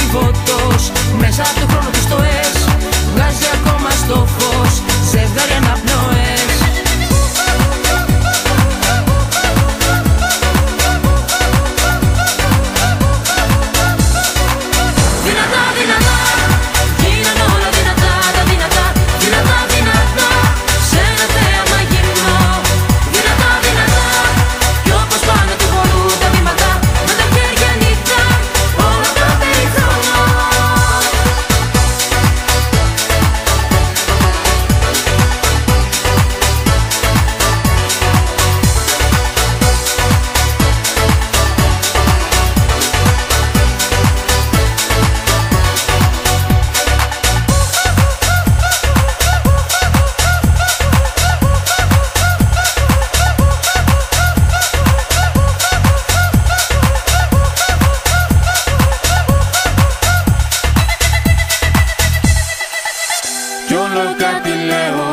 κυβωτός. Μέσα από το χρόνο της το ες βγάζει ακόμα στο φως ζευγάρι αναπνοές. Δυνατά, δυνατά, γίνανε όλα δυνατά, τα δυνατά, δυνατά, δυνατά, σε ένα θέαμα γυμνό. Δυνατά, δυνατά, κι όπως πάνε του χορού τα βήματα, με τα χέρια νύχτα, όλα τα περιθρονώ. Κι όλο κάτι λέω,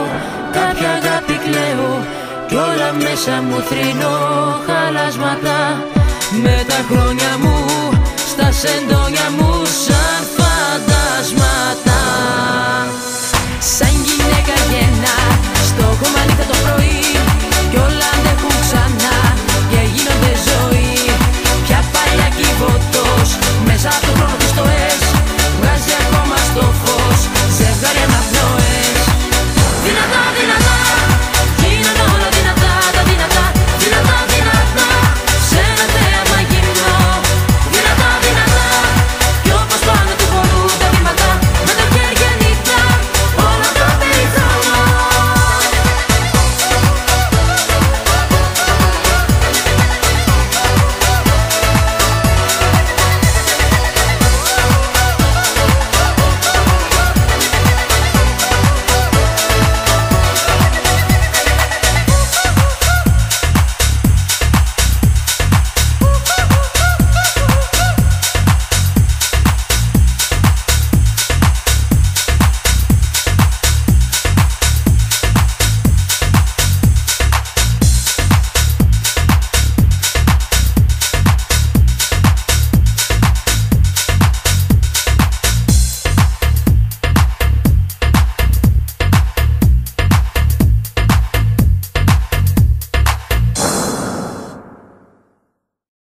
κάποια αγάπη κλαίω, κι όλα μέσα μου θρηνώ χαλάσματα. Με τα χρόνια μου, στα σεντόνια μου σαν